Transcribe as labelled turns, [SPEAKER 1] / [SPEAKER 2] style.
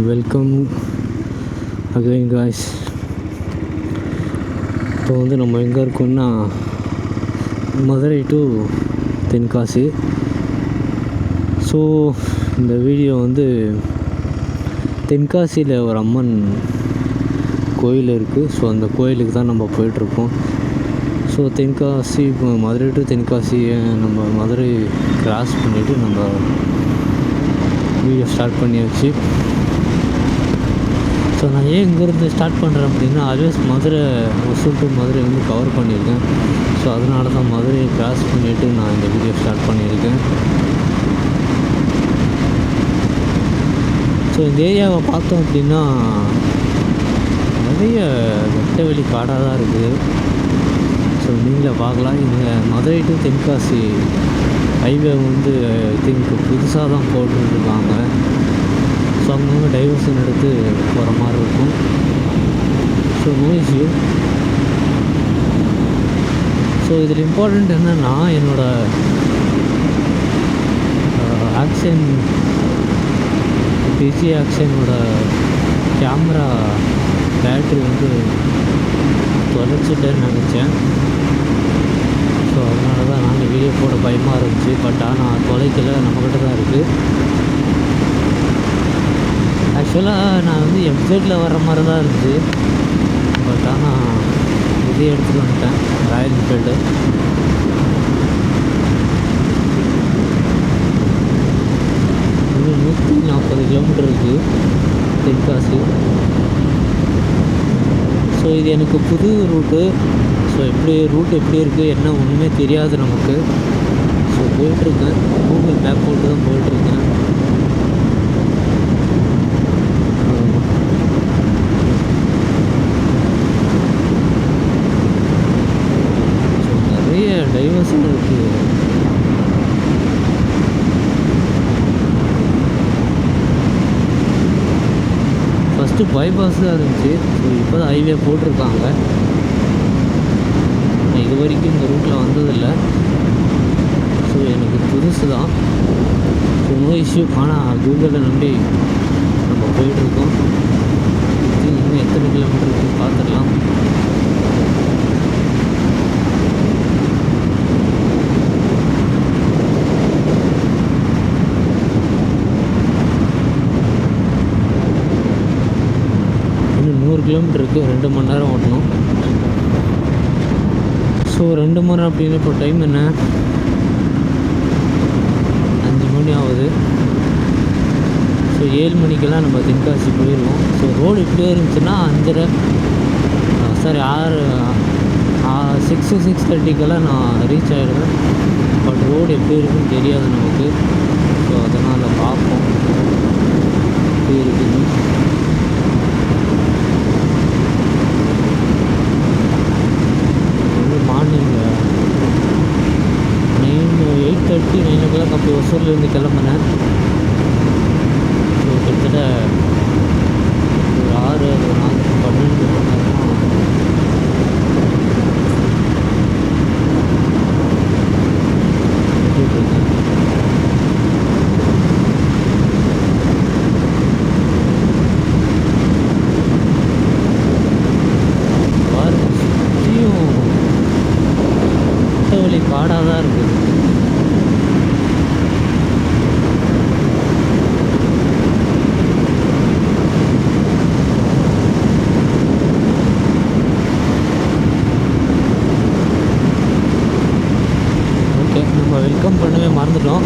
[SPEAKER 1] Welcome again guys. இப்போ வந்து நம்ம எங்கே இருக்கோம்னா மதுரை டு தென்காசி. ஸோ இந்த வீடியோ வந்து தென்காசியில் ஒரு அம்மன் கோயில் இருக்குது. ஸோ அந்த கோயிலுக்கு தான் நம்ம போயிட்டுருக்கோம். ஸோ தென்காசி மதுரை டு தென்காசி நம்ம மதுரை கிராஸ் பண்ணிவிட்டு நம்ம வீடியோ ஸ்டார்ட் பண்ணியாச்சு. ஸோ நான் ஏன் இங்கேருந்து ஸ்டார்ட் பண்ணுறேன் அப்படின்னா, ஆல்வேஸ் மதுரை ஒசூர் டு மதுரை வந்து கவர் பண்ணியிருக்கேன். ஸோ அதனால தான் மதுரையை கிராஸ் பண்ணிவிட்டு நான் இந்த வீடியோ ஸ்டார்ட் பண்ணியிருக்கேன். ஸோ இந்த ஏரியாவை பார்த்தோம் அப்படின்னா நிறைய வெட்டவெளி காடாக தான் இருக்குது. ஸோ நீங்களே பார்க்கலாம். இங்கே மதுரை டு தென்காசி ஹைவே வந்து ஐ திங்க் புதுசாக தான் போட்டுருக்காங்க. ஸோ அங்கங்கே டைவர்ஷன் எடுத்து போகிற மாதிரி இருக்கும். So no issue. ஸோ இதில் இம்பார்ட்டண்ட் என்னென்னா, என்னோடய ஆக்ஷன் பிசி ஆக்ஷனோட கேமரா பேட்ரி வந்து தொலைச்சிட்டேன்னு நினச்சேன். ஸோ அதனால தான் நாங்கள் வீடியோ போட பயமாக இருந்துச்சு. பட் ஆனால் தொலைக்கலை, நம்மக்கிட்ட தான் இருக்குது. ஆக்சுவலாக நான் வந்து எஃப்ஜெட்டில் வர மாதிரி தான் இருந்துச்சு. பட் ஆனால் இதே எடுத்துகிட்டு வந்துட்டேன், ராயல் என்ஃபீல்டு. இன்னும் 140 கிலோமீட்டர் இருக்குது தென்காசி. ஸோ இது எனக்கு புது ரூட்டு. ஸோ ரூட் எப்படி இருக்குது என்ன ஒன்றுமே தெரியாது நமக்கு. ஸோ போயிட்டுருக்கேன், கூகுள் மேப் போட்டு தான் போயிட்டுருக்கேன். ஸோ நிறைய டைவர்ஷன் இருக்குது. ஃபஸ்ட்டு பைபாஸ் தான் இருந்துச்சு. ஸோ இப்போ தான் ஹைவே போட்டிருக்காங்க. நான் இது வரைக்கும் இந்த ரூட்டில் வந்ததில்லை. ஸோ எனக்கு புதுசு தான். So no issue. ஆனால் கூகுளில் நம்பி நம்ம போயிட்டுருக்கோம். இன்னும் எத்தனை கிலோமீட்டர் இருக்குன்னு பார்த்துடலாம். இன்னும் 100 கிலோமீட்டர் இருக்குது. 2 மணி நேரம் ஓட்டணும். ஸோ 2 மணி நேரம் அப்படின்னு இப்போ டைம் என்ன, 5 மணி ஆகுது. ஸோ 7 மணிக்கெல்லாம் நம்ம தென்காசி போயிடுவோம். ஸோ ரோடு இப்படியே இருந்துச்சுன்னா 6:30க்கெல்லாம் நான் ரீச் ஆகிடுவேன். பட் ரோடு எப்படி இருக்குன்னு தெரியாது நமக்கு. ஸோ அதனால் பார்ப்போம் எப்படி இருக்குதுன்னு. மார்னிங் 8:30 9 o'clock அப்படி ஒசூர்லேருந்து கிளம்புனேன். ஸோ கிட்டத்தட்ட ஒரு 6 12 மணி நேரம் காடாக தான் இருக்குது. ஓகே, நம்ம வெல்கம் பண்ணவே மறந்துட்டோம்.